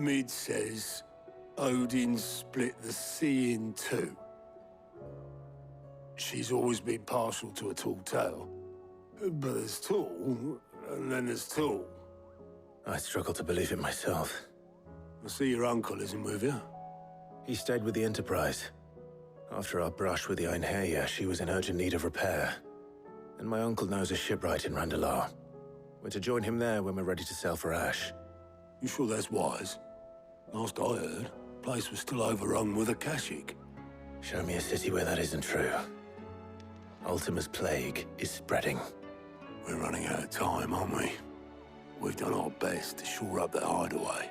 Mid says Odin split the sea in two. She's always been partial to a tall tale. But there's tall, and then there's tall. I struggle to believe it myself. I see your uncle isn't with you. He stayed with the Enterprise. After our brush with the Einherja, she was in urgent need of repair. And my uncle knows a shipwright in Randalar. We're to join him there when we're ready to sail for Ash. You sure that's wise? Last I heard, the place was still overrun with Akashic. Show me a city where that isn't true. Ultima's plague is spreading. We're running out of time, aren't we? We've done our best to shore up that hideaway.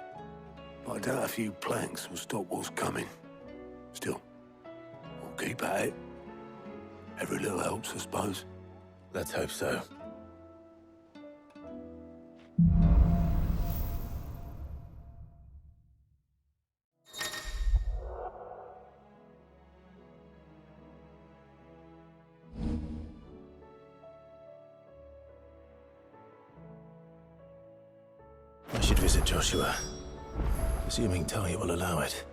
But I doubt a few planks will stop what's coming. Still, we'll keep at it. Every little helps, I suppose. Let's hope so. I should visit Joshua, assuming Talia will allow it.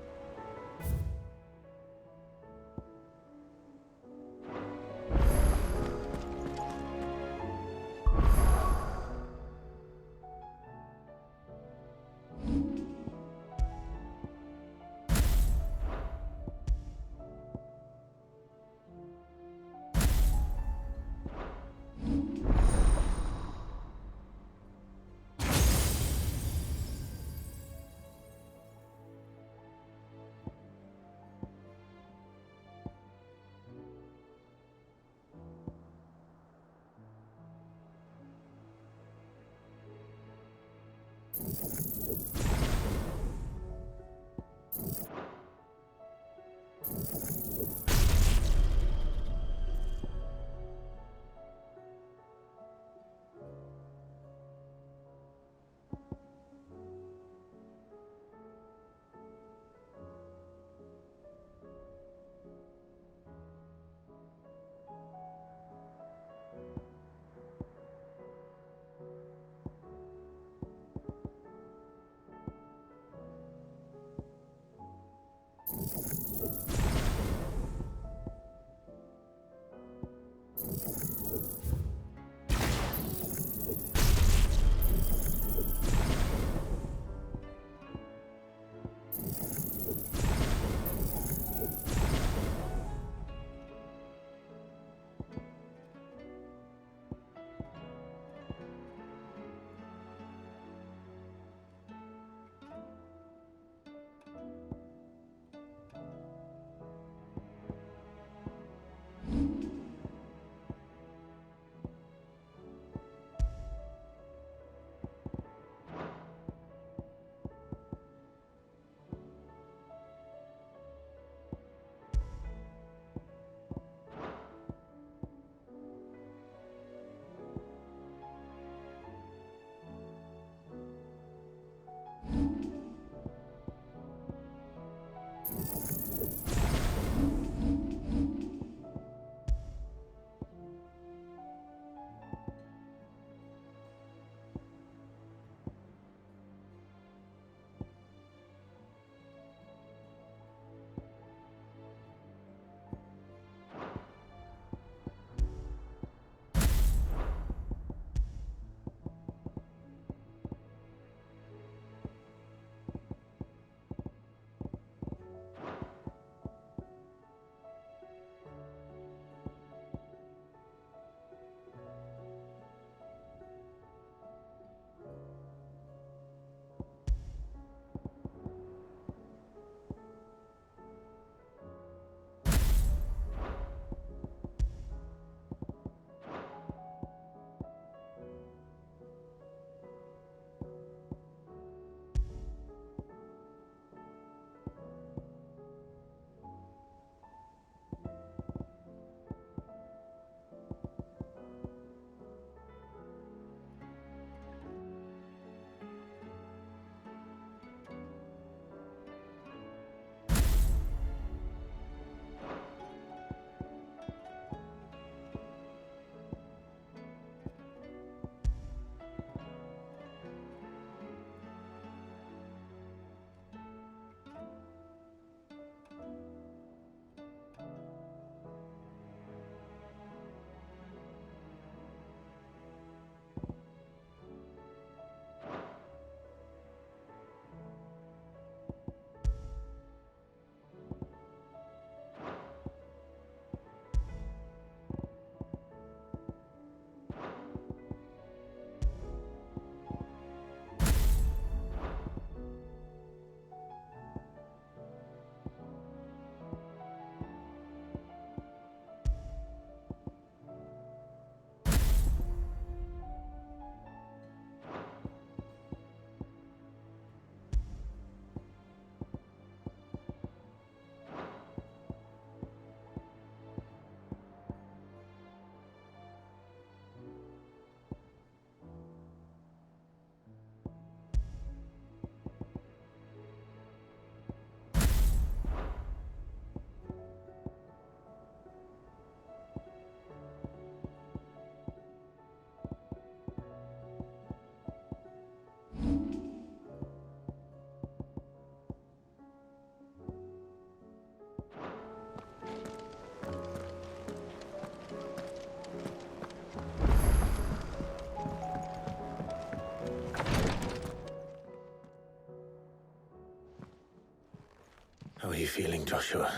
How are you feeling, Joshua?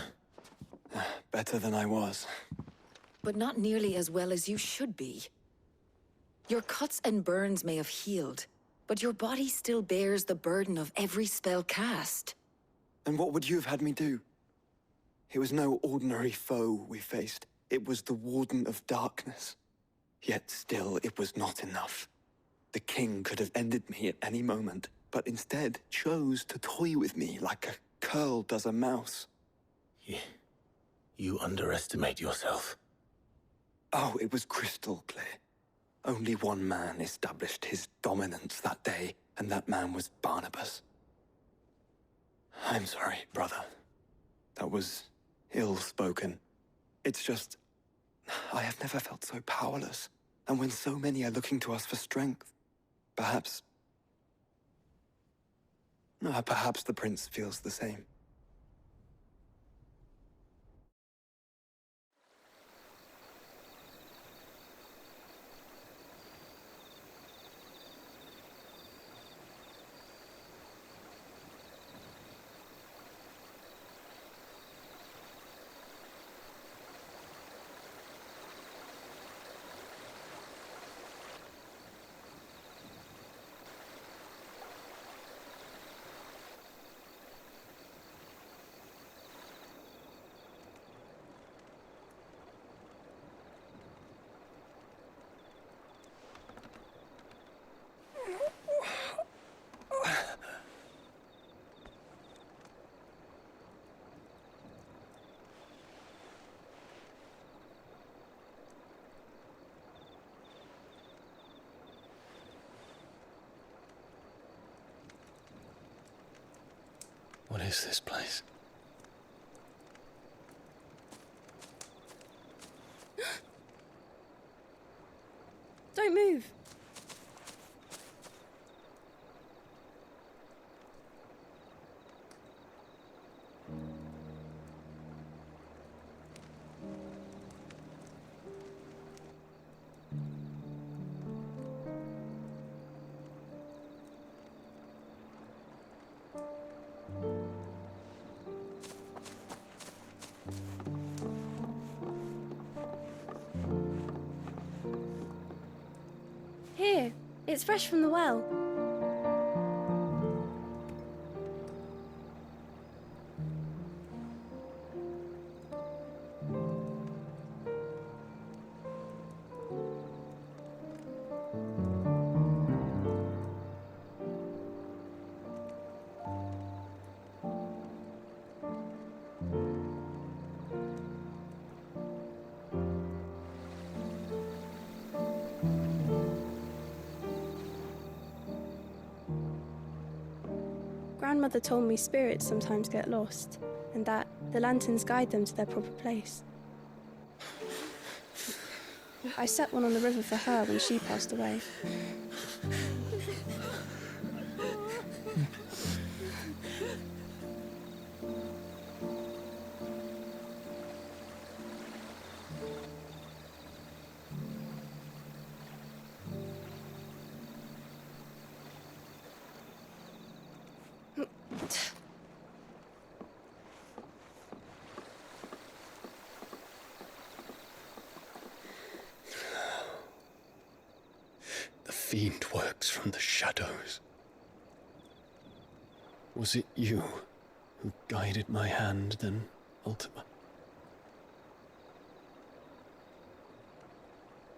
Better than I was. But not nearly as well as you should be. Your cuts and burns may have healed, but your body still bears the burden of every spell cast. And what would you have had me do? It was no ordinary foe we faced. It was the Warden of Darkness. Yet still, it was not enough. The king could have ended me at any moment, but instead chose to toy with me like a curl does a mouse. You underestimate yourself. Oh, it was crystal clear. Only one man established his dominance that day, and that man was Barnabas. I'm sorry, brother. That was ill-spoken. It's just, I have never felt so powerless. And when so many are looking to us for strength, perhaps the prince feels the same. What is this place? Don't move. Here, it's fresh from the well. Grandmother told me spirits sometimes get lost, and that the lanterns guide them to their proper place. I set one on the river for her when she passed away. The fiend works from the shadows. Was it you who guided my hand then, Ultima?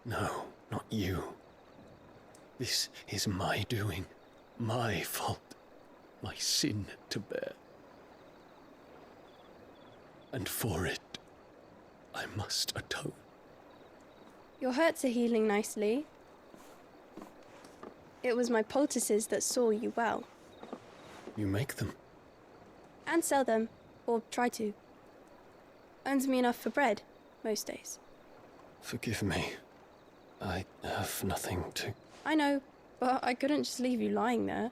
No, not you. This is my doing, my fault, my sin to bear. And for it, I must atone. Your hurts are healing nicely. It was my poultices that saw you well. You make them? And sell them, or try to. Earns me enough for bread, most days. Forgive me. I have nothing to... I know, but I couldn't just leave you lying there.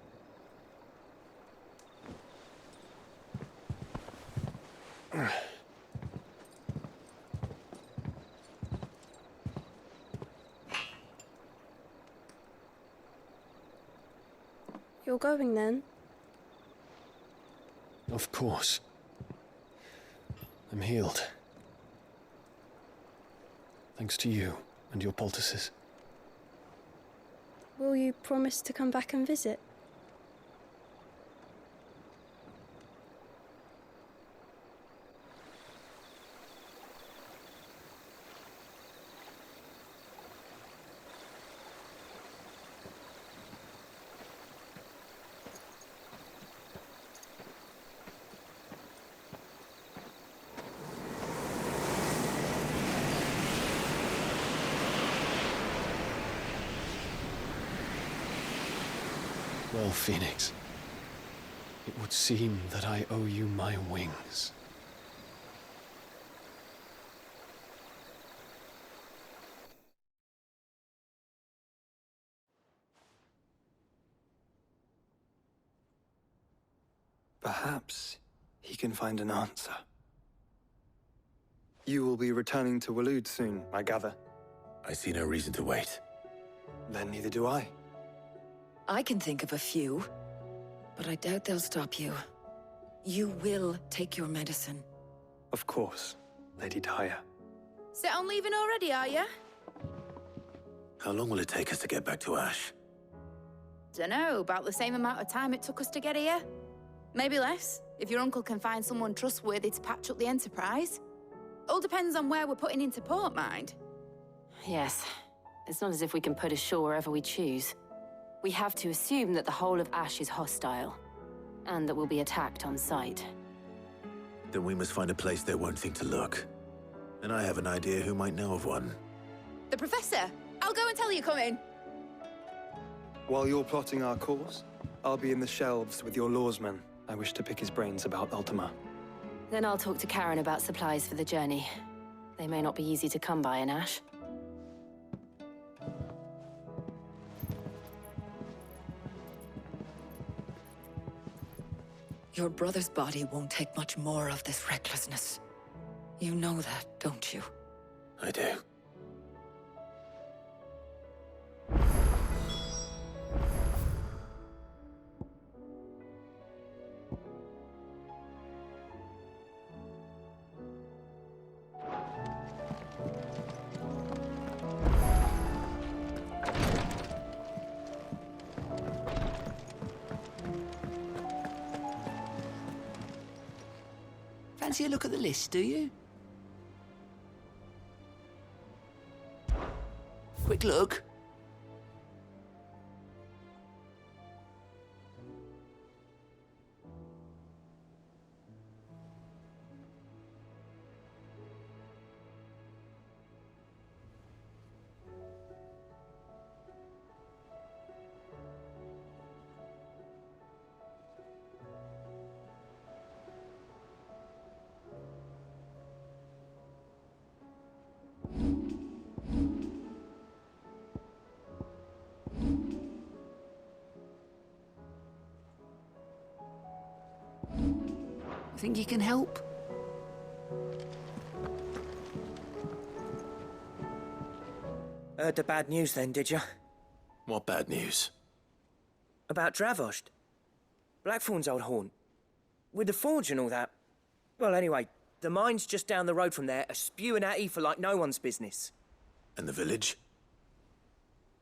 You're going then? Of course. I'm healed. Thanks to you and your poultices. Will you promise to come back and visit? Well, Phoenix, it would seem that I owe you my wings. Perhaps he can find an answer. You will be returning to Waloed soon, I gather. I see no reason to wait. Then neither do I. I can think of a few, but I doubt they'll stop you. You will take your medicine. Of course, Lady Daya. Set on leaving already, are you? How long will it take us to get back to Ash? Dunno, about the same amount of time it took us to get here. Maybe less, if your uncle can find someone trustworthy to patch up the Enterprise. All depends on where we're putting into port, mind. Yes. It's not as if we can put ashore wherever we choose. We have to assume that the whole of Ash is hostile, and that we'll be attacked on sight. Then we must find a place they won't think to look. And I have an idea who might know of one. The Professor! I'll go and tell you coming. While you're plotting our course, I'll be in the shelves with your lawsman. I wish to pick his brains about Ultima. Then I'll talk to Karen about supplies for the journey. They may not be easy to come by in Ash. Your brother's body won't take much more of this recklessness. You know that, don't you? I do. Fancy a look at the list, do you? Quick look. Think you can help? Heard the bad news then, did you? What bad news? About Dravost. Blackthorn's old haunt. With the forge and all that. Well, anyway, the mines just down the road from there are spewing out ether like no one's business. And the village?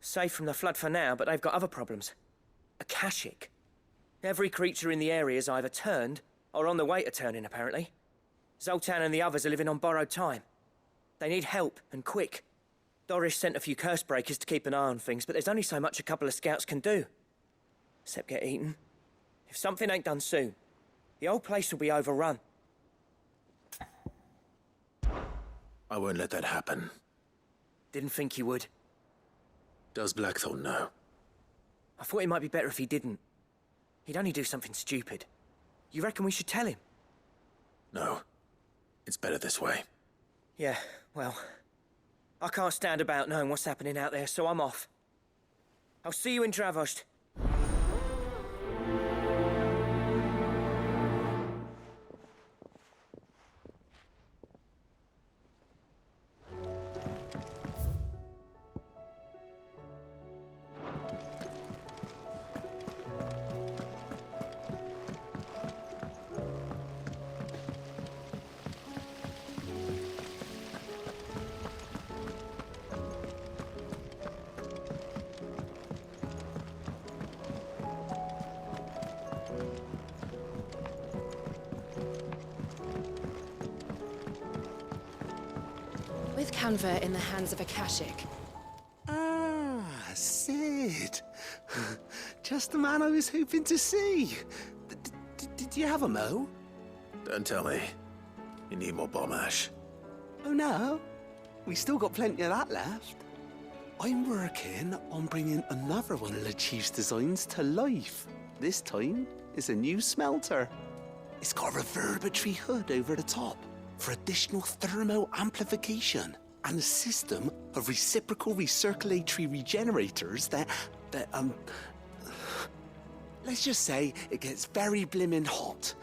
Safe from the flood for now, but they've got other problems. Akashic. Every creature in the area's either turned or on the way to turning, apparently. Zoltan and the others are living on borrowed time. They need help, and quick. Doris sent a few curse breakers to keep an eye on things, but there's only so much a couple of scouts can do. Except get eaten. If something ain't done soon, the whole place will be overrun. I won't let that happen. Didn't think you would. Does Blackthorn know? I thought it might be better if he didn't. He'd only do something stupid. You reckon we should tell him? No. It's better this way. Yeah, well, I can't stand about knowing what's happening out there, so I'm off. I'll see you in Dravost. canva in the hands of Akashic. Ah, Sid. Just the man I was hoping to see. Did you have a mo? Don't tell me. You need more bomb ash. Oh no, we still got plenty of that left. I'm working on bringing another one of the Chief's designs to life. This time, it's a new smelter. It's got a reverberatory hood over the top for additional thermo amplification and a system of reciprocal recirculatory regenerators that let's just say it gets very blimmin' hot.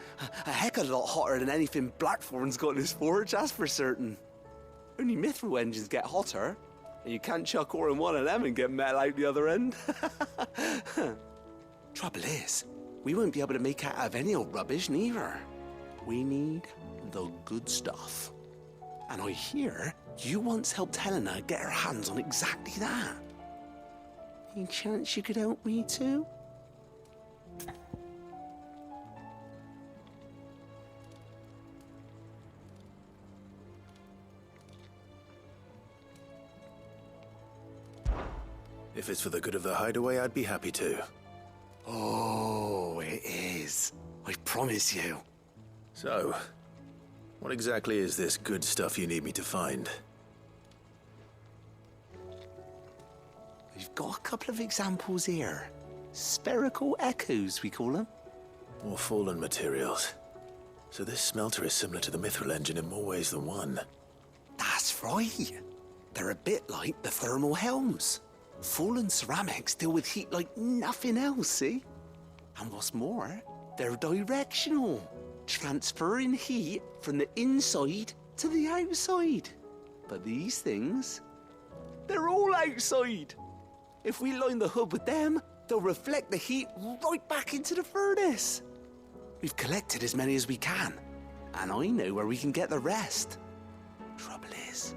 A heck of a lot hotter than anything Blackthorn's got in his forge, that's for certain. Only mithril engines get hotter, and you can't chuck ore in one of them and get metal out the other end. Trouble is, we won't be able to make out of any old rubbish neither. We need the good stuff. And I hear you once helped Helena get her hands on exactly that. Any chance you could help me too? If it's for the good of the hideaway, I'd be happy to. Oh, it is. I promise you. So, what exactly is this good stuff you need me to find? We've got a couple of examples here. Spherical echoes, we call them. More fallen materials. So this smelter is similar to the mithril engine in more ways than one. That's right. They're a bit like the thermal helms. Fallen ceramics deal with heat like nothing else, see? And what's more, they're directional, transferring heat from the inside to the outside. But these things, they're all outside. If we line the hood with them, they'll reflect the heat right back into the furnace. We've collected as many as we can, and I know where we can get the rest. Trouble is,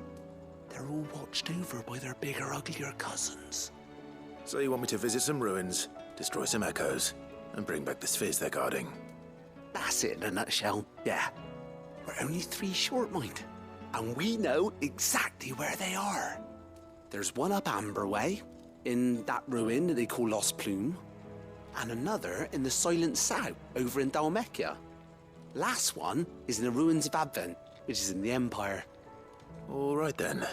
they're all watched over by their bigger, uglier cousins. So you want me to visit some ruins, destroy some echoes, and bring back the spheres they're guarding? That's it in a nutshell, yeah. We're only 3 short, mind. And we know exactly where they are. There's one up Amber Way, in that ruin that they call Lost Plume, and another in the Silent South, over in Dalmekia. Last one is in the ruins of Advent, which is in the Empire. All right then.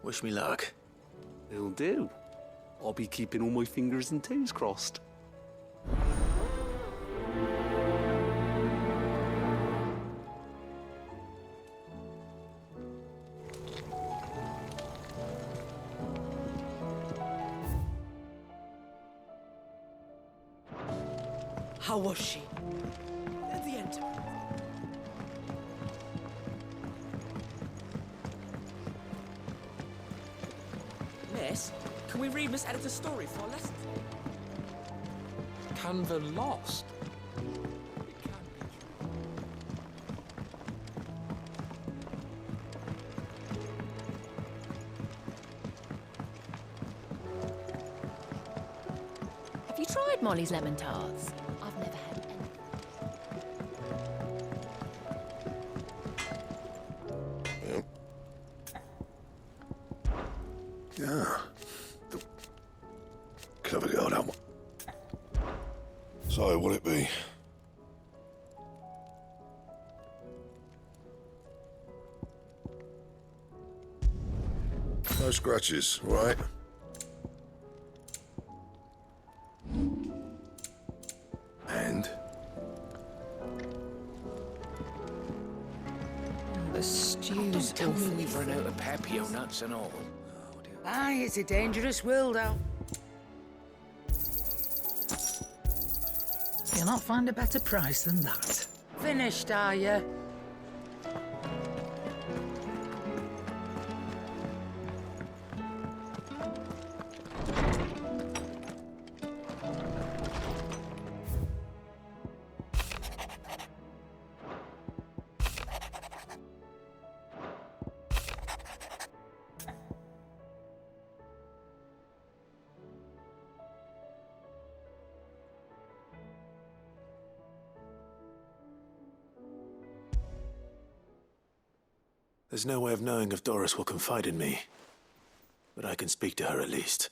Wish me luck. It'll do. I'll be keeping all my fingers and toes crossed. How was she? At the end. Miss, can we read Miss Editor's story for our lesson? Canva lost. Have you tried Molly's lemon tarts? I've never had any. Yeah. Clever girl, that one. So, what'll it be? No scratches, right? And? The stew's Tell me we've run out of papio nuts and all. Aye, it's a dangerous world out. You'll not find a better price than that. Finished, are you? There's no way of knowing if Doris will confide in me, but I can speak to her at least.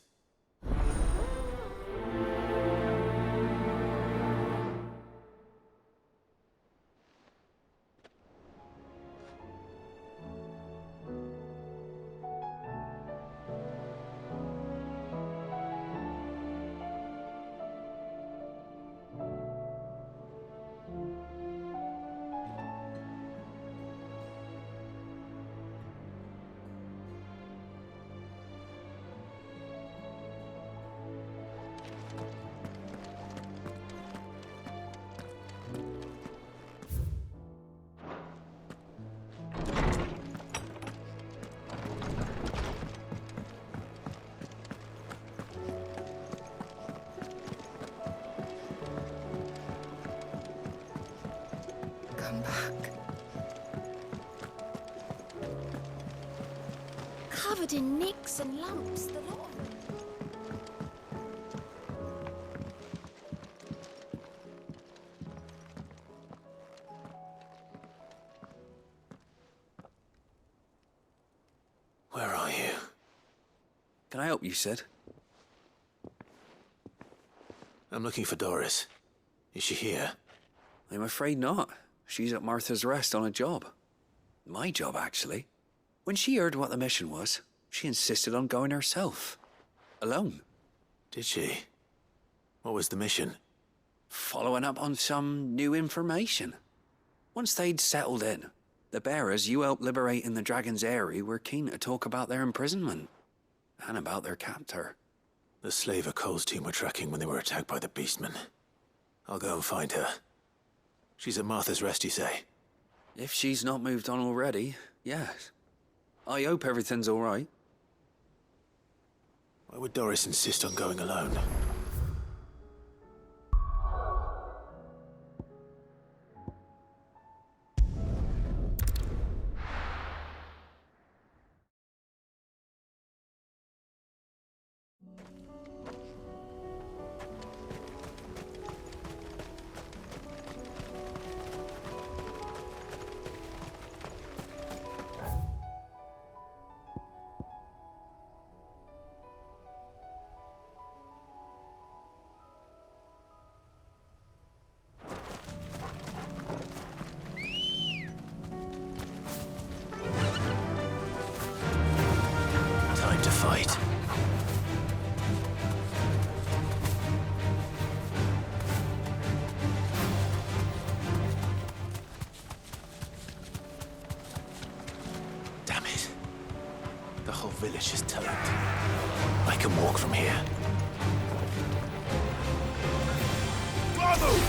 Come back. Covered in nicks and lumps, the lot of them. Where are you? Can I help you, Sid? I'm looking for Doris. Is she here? I'm afraid not. She's at Martha's Rest on a job. My job, actually. When she heard what the mission was, she insisted on going herself. Alone. Did she? What was the mission? Following up on some new information. Once they'd settled in, the bearers you helped liberate in the Dragon's Eyrie were keen to talk about their imprisonment. And about their captor. The slaver Cole's team were tracking when they were attacked by the Beastmen. I'll go and find her. She's at Martha's Rest, you say? If she's not moved on already, yes. I hope everything's all right. Why would Doris insist on going alone? Time to fight. Damn it. The whole village is turned. I can walk from here. Bravo!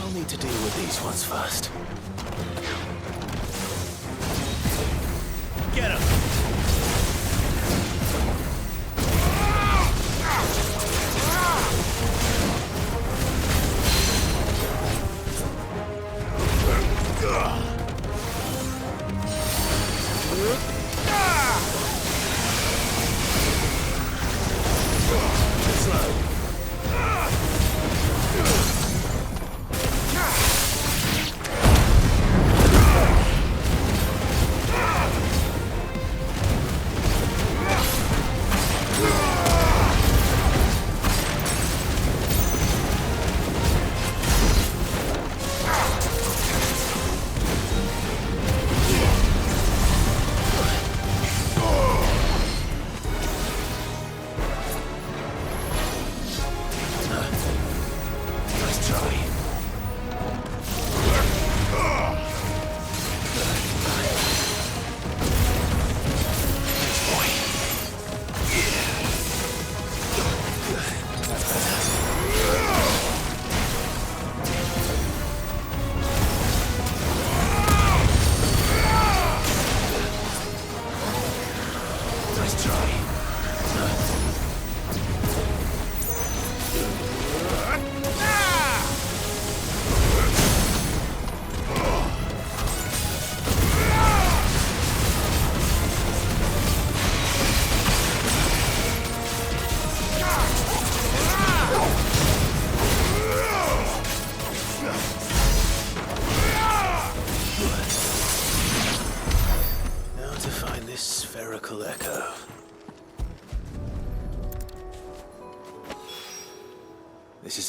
I'll need to deal with these ones first. Get him!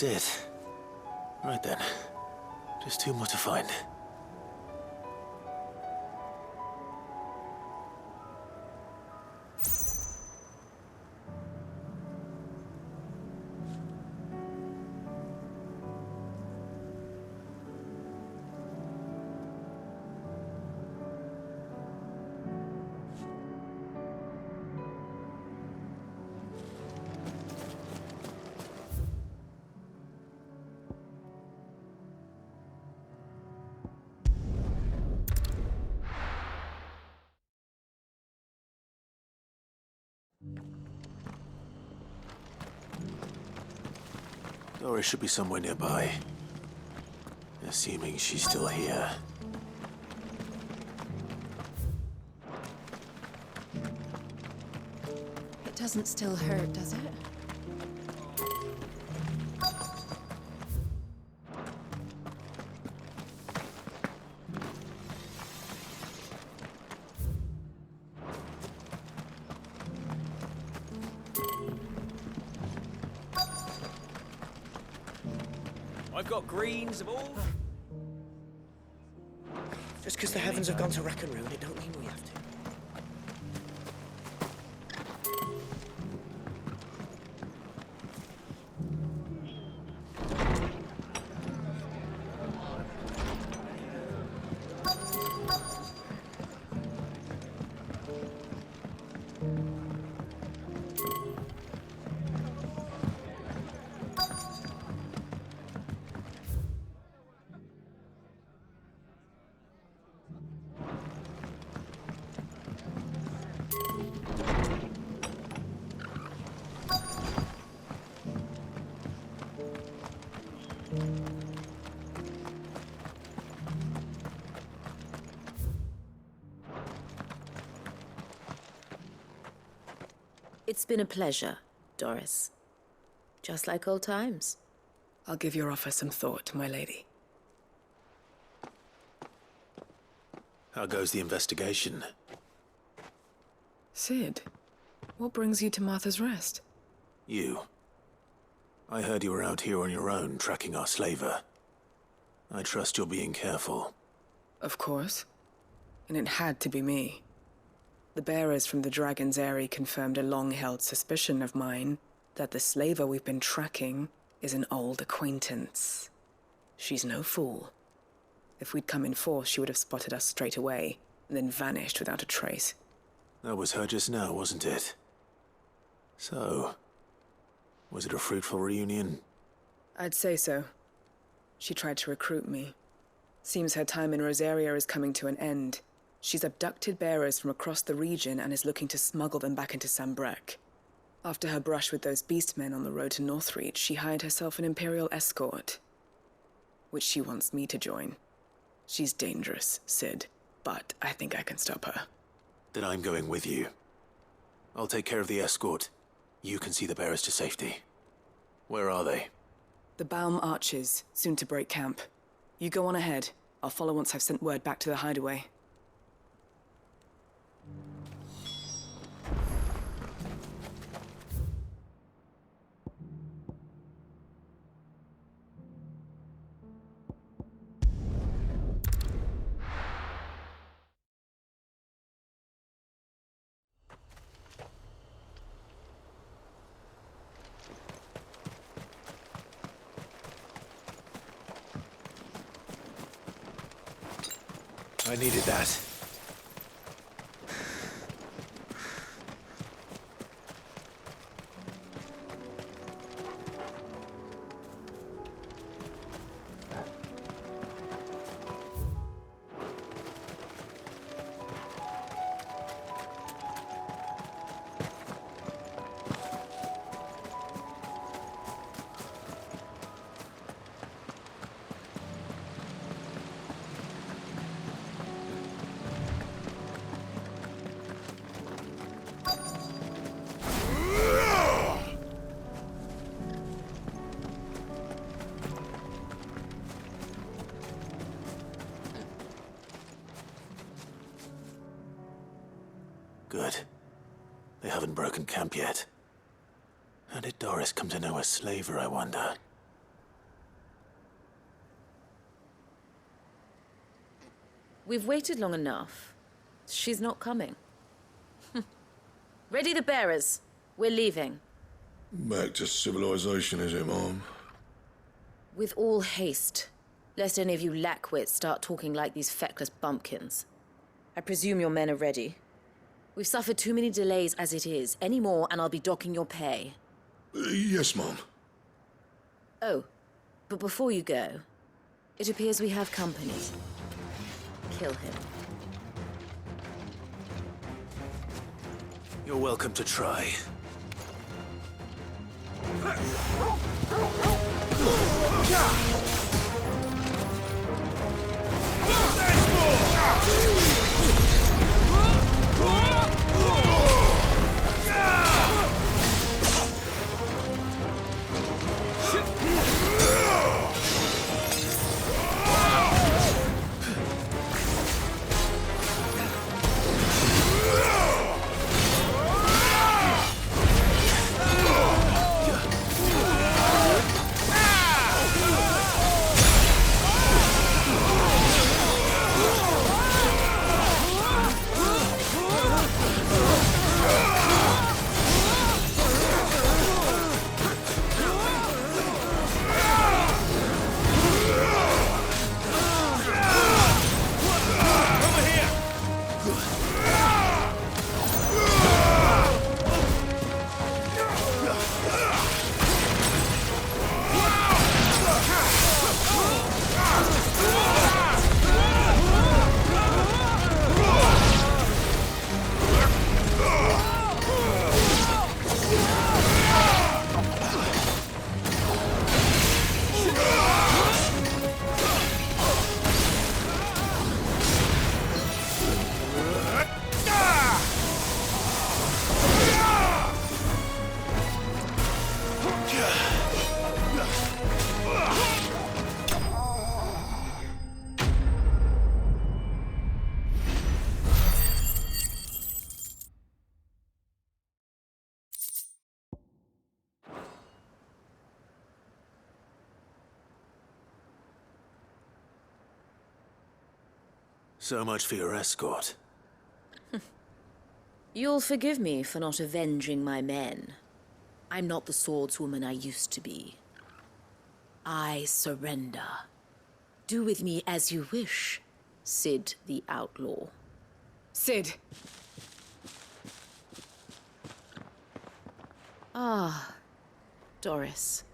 that's it. Right then. Just two more to find. Doris should be somewhere nearby. Assuming she's still here. It doesn't still hurt, does it? I've got greens of all. Just because the heavens have gone to rack and ruin, it don't mean we have to. It's been a pleasure, Doris. Just like old times. I'll give your offer some thought, my lady. How goes the investigation? Sid, what brings you to Martha's Rest? You. I heard you were out here on your own, tracking our slaver. I trust you're being careful. Of course. And it had to be me. The bearers from the Dragon's Eyrie confirmed a long-held suspicion of mine that the slaver we've been tracking is an old acquaintance. She's no fool. If we'd come in force, she would have spotted us straight away, and then vanished without a trace. That was her just now, wasn't it? So, was it a fruitful reunion? I'd say so. She tried to recruit me. Seems her time in Rosaria is coming to an end. She's abducted bearers from across the region and is looking to smuggle them back into Sambrec. After her brush with those beastmen on the road to Northreach, she hired herself an Imperial escort, which she wants me to join. She's dangerous, Sid, but I think I can stop her. Then I'm going with you. I'll take care of the escort. You can see the bearers to safety. Where are they? The Baum Archers, soon to break camp. You go on ahead. I'll follow once I've sent word back to the hideaway. I needed that. Good. They haven't broken camp yet. How did Doris come to know a slaver, I wonder? We've waited long enough. She's not coming. Ready the bearers. We're leaving. Back to civilization, is it, Mom? With all haste, lest any of you lackwits start talking like these feckless bumpkins. I presume your men are ready. We've suffered too many delays as it is. Any more, and I'll be docking your pay. Yes, Mom. Oh, but before you go, it appears we have company. Kill him. You're welcome to try. So much for your escort. You'll forgive me for not avenging my men. I'm not the swordswoman I used to be. I surrender. Do with me as you wish, Sid the Outlaw. Sid! Ah, Doris.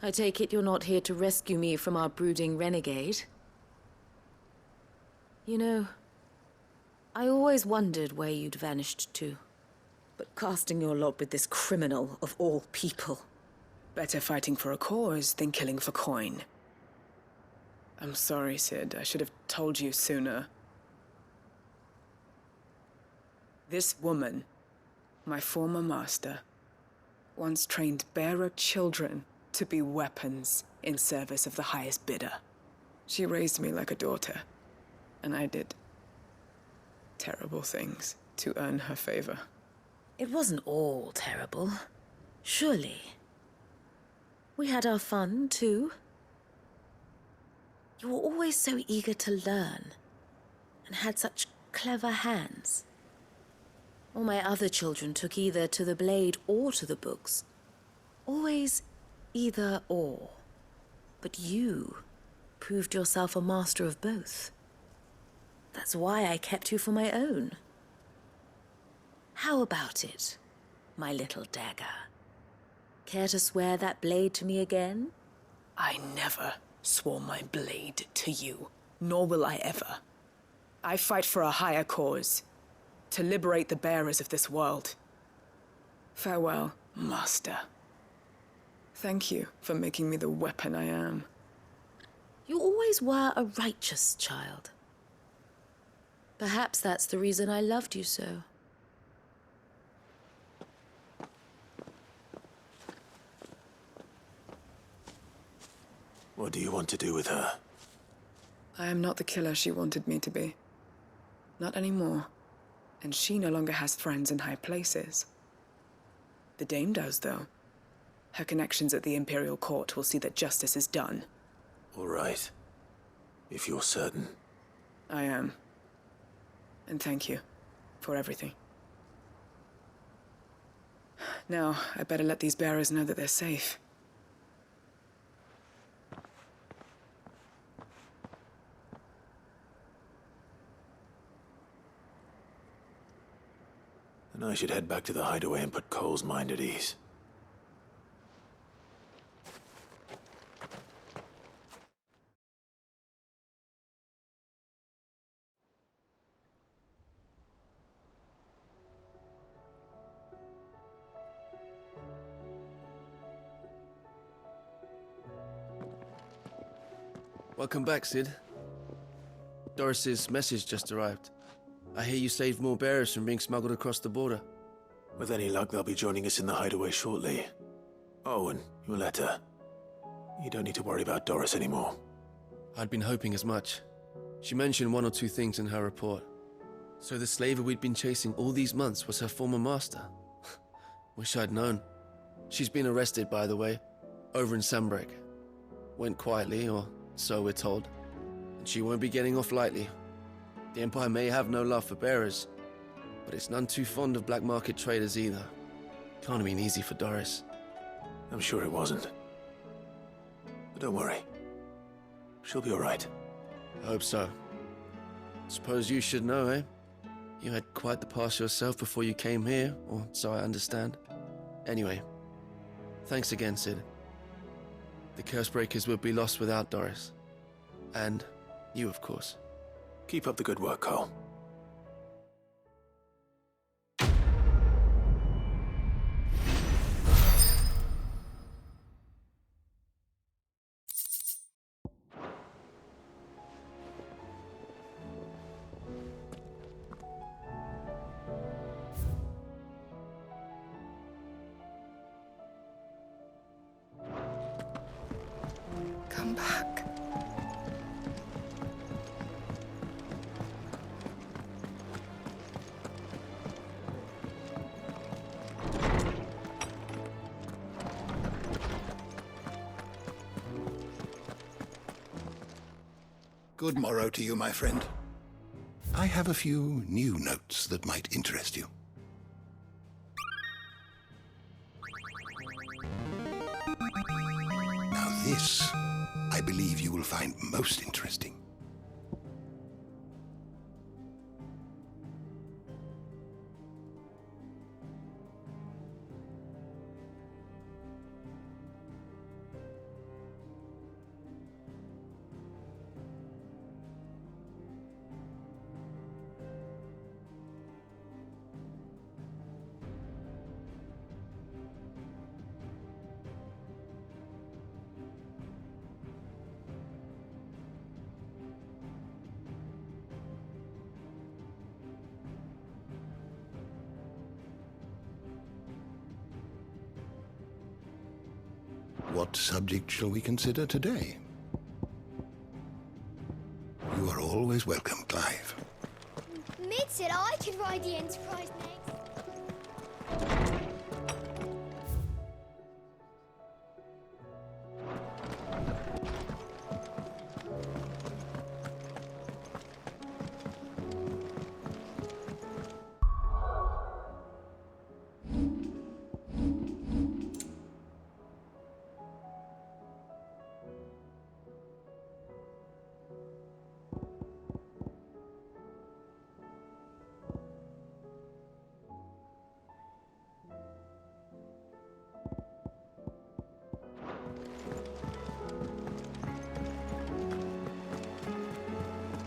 I take it you're not here to rescue me from our brooding renegade? You know, I always wondered where you'd vanished to. But casting your lot with this criminal of all people. Better fighting for a cause than killing for coin. I'm sorry, Sid. I should have told you sooner. This woman, my former master, once trained bearer children to be weapons in service of the highest bidder. She raised me like a daughter, and I did terrible things to earn her favor. It wasn't all terrible, surely. We had our fun, too. You were always so eager to learn, and had such clever hands. All my other children took either to the blade or to the books. Always either or. But you proved yourself a master of both. That's why I kept you for my own. How about it, my little dagger? Care to swear that blade to me again? I never swore my blade to you, nor will I ever. I fight for a higher cause, to liberate the bearers of this world. Farewell, Master. Thank you for making me the weapon I am. You always were a righteous child. Perhaps that's the reason I loved you so. What do you want to do with her? I am not the killer she wanted me to be. Not anymore. And she no longer has friends in high places. The Dame does, though. Her connections at the Imperial Court will see that justice is done. All right. If you're certain. I am. And thank you for everything. Now, I better let these bearers know that they're safe. And I should head back to the hideaway and put Cole's mind at ease. Welcome back, Sid. Doris's message just arrived. I hear you saved more bearers from being smuggled across the border. With any luck, they'll be joining us in the hideaway shortly. Oh, and your letter. You don't need to worry about Doris anymore. I'd been hoping as much. She mentioned one or two things in her report. So the slaver we'd been chasing all these months was her former master. Wish I'd known. She's been arrested, by the way, over in Sunbreak. Went quietly, or so we're told. And she won't be getting off lightly. The Empire may have no love for bearers, but it's none too fond of black market traders either. Can't have been easy for Doris. I'm sure it wasn't. But don't worry. She'll be all right. I hope so. Suppose you should know, eh? You had quite the past yourself before you came here, or so I understand. Anyway, thanks again, Sid. The Cursebreakers would be lost without Doris. And you, of course. Keep up the good work, Cole. Come back. Good morrow to you, my friend. I have a few new notes that might interest you. Now this, I believe you will find most interesting. What subject shall we consider today? You are always welcome, Clive. Mid said I could ride the Enterprise next.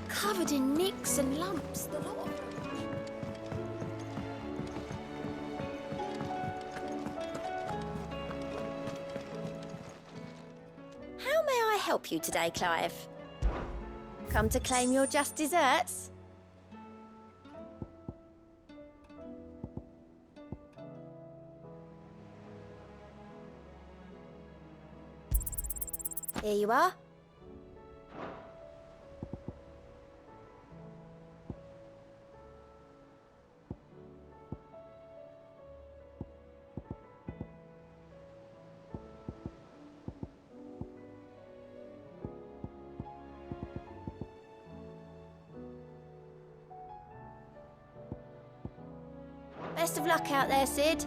Covered in nicks and lumps, the lot of them. How may I help you today, Clive? Come to claim your just desserts? Here you are. Best of luck out there, Sid.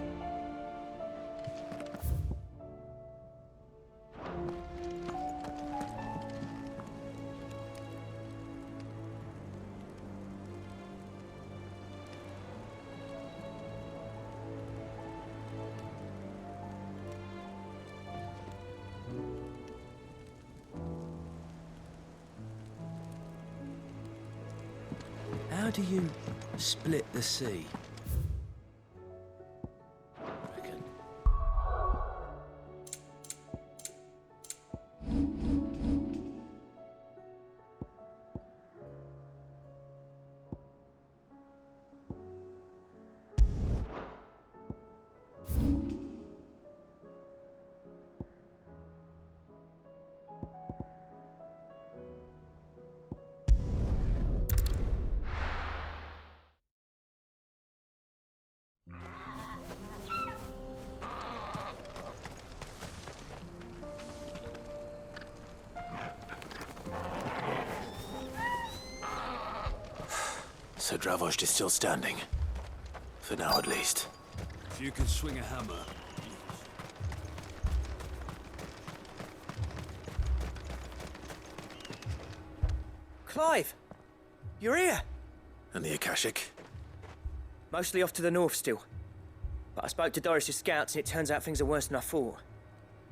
How do you split the sea? So Dravost is still standing. For now, at least. If you can swing a hammer. Clive! You're here! And the Akashic? Mostly off to the north still. But I spoke to Doris's scouts and it turns out things are worse than I thought.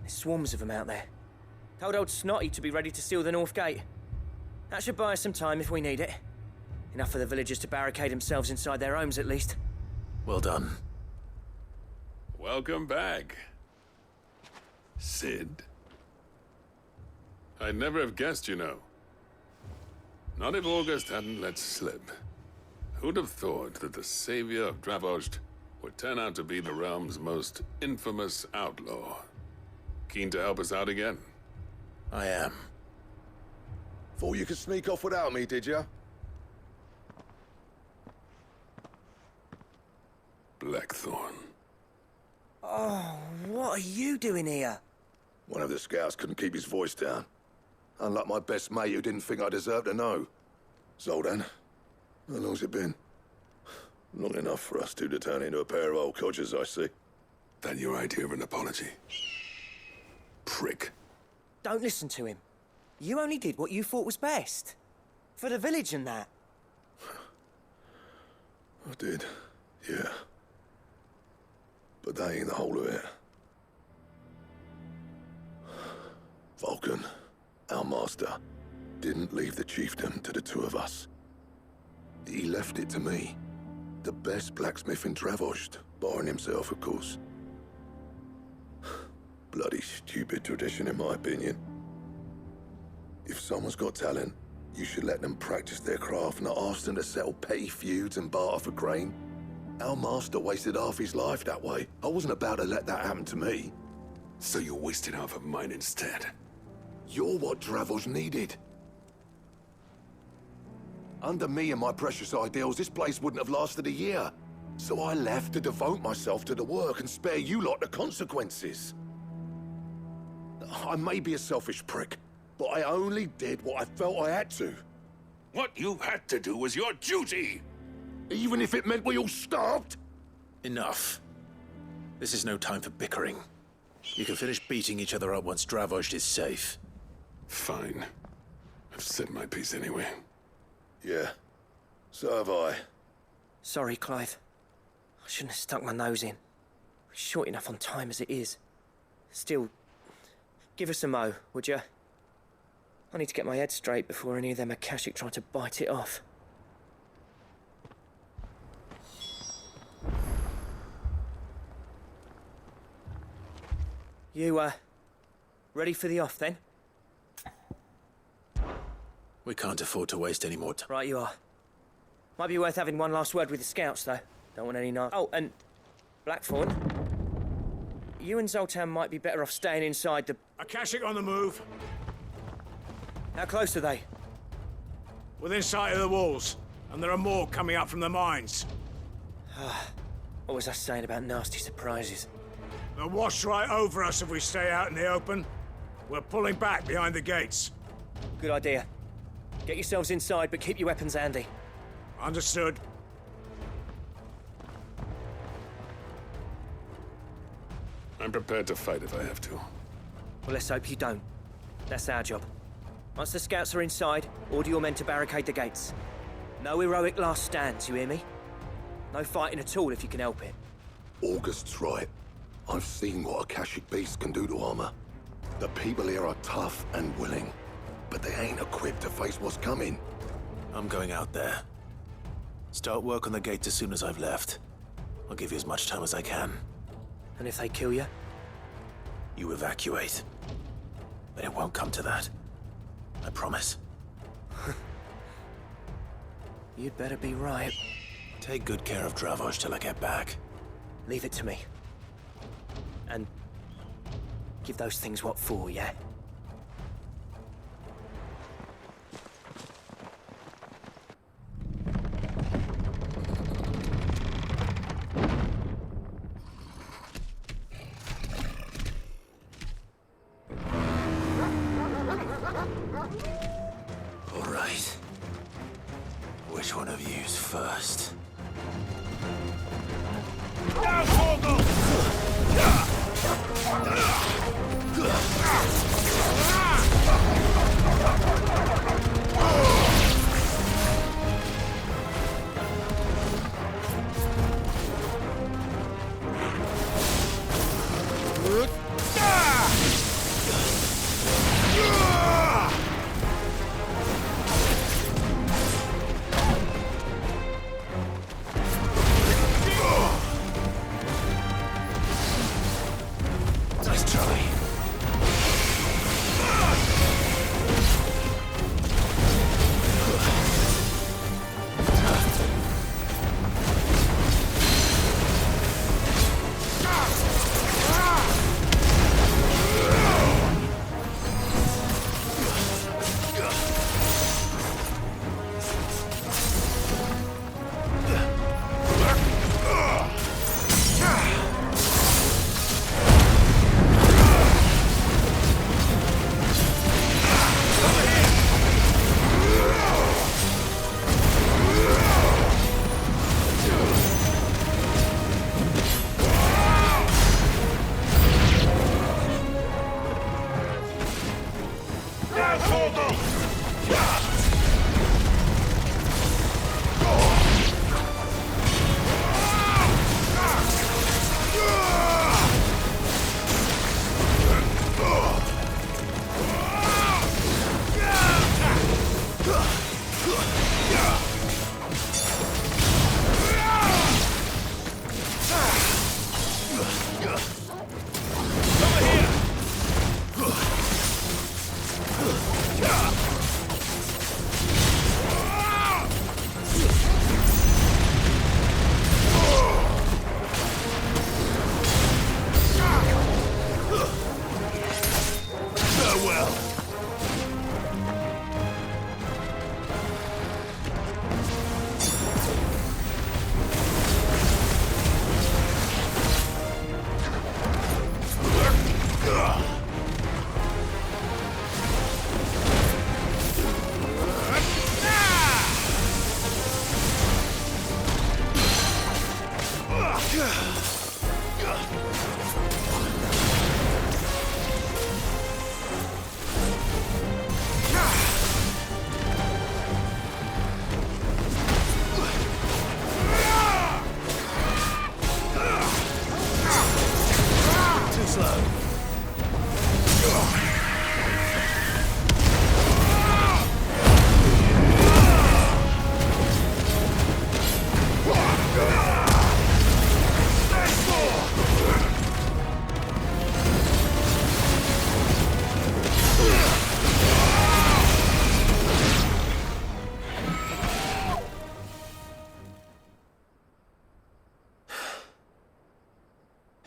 There's swarms of them out there. Told old Snotty to be ready to seal the north gate. That should buy us some time if we need it. Enough for the villagers to barricade themselves inside their homes, at least. Well done. Welcome back, Sid. I'd never have guessed, you know. Not if August hadn't let slip. Who'd have thought that the savior of Dravost would turn out to be the realm's most infamous outlaw? Keen to help us out again? I am. Thought you could sneak off without me, did you? Blackthorn. Oh, what are you doing here? One of the scouts couldn't keep his voice down. Unlike my best mate who didn't think I deserved to know. Zoltan, how long's it been? Long enough for us two to turn into a pair of old codgers, I see. That your idea of an apology? Prick. Don't listen to him. You only did what you thought was best. For the village and that. I did, yeah. But that ain't the whole of it. Vulcan, our master, didn't leave the chiefdom to the two of us. He left it to me. The best blacksmith in Dravost, barring himself, of course. Bloody stupid tradition, in my opinion. If someone's got talent, you should let them practice their craft, not ask them to settle petty feuds and barter for grain. Our master wasted half his life that way. I wasn't about to let that happen to me. So you wasted half of mine instead? You're what Dravost needed. Under me and my precious ideals, this place wouldn't have lasted a year. So I left to devote myself to the work and spare you lot the consequences. I may be a selfish prick, but I only did what I felt I had to. What you had to do was your duty! Even if it meant we all starved? Enough. This is no time for bickering. You can finish beating each other up once Dravost is safe. Fine. I've said my piece anyway. Yeah, so have I. Sorry, Clive. I shouldn't have stuck my nose in. We're short enough on time as it is. Still, give us a mo, would you? I need to get my head straight before any of them Akashic try to bite it off. You, ready for the off, then? We can't afford to waste any more time. Right you are. Might be worth having one last word with the scouts, though. Don't want any Oh, and Blackthorn, you and Zoltan might be better off staying inside the... Akashic on the move. How close are they? Within sight of the walls. And there are more coming up from the mines. What was I saying about nasty surprises? They'll wash right over us if we stay out in the open. We're pulling back behind the gates. Good idea. Get yourselves inside, but keep your weapons handy. Understood. I'm prepared to fight if I have to. Well, let's hope you don't. That's our job. Once the scouts are inside, order your men to barricade the gates. No heroic last stands, you hear me? No fighting at all if you can help it. August's right. I've seen what Akashic beasts can do to armor. The people here are tough and willing, but they ain't equipped to face what's coming. I'm going out there. Start work on the gate as soon as I've left. I'll give you as much time as I can. And if they kill you? You evacuate. But it won't come to that. I promise. You'd better be right. Take good care of Dravoj till I get back. Leave it to me. And give those things what for, yeah? All right. Which one of you's first?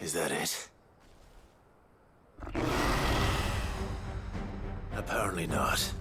Is that it? Apparently not.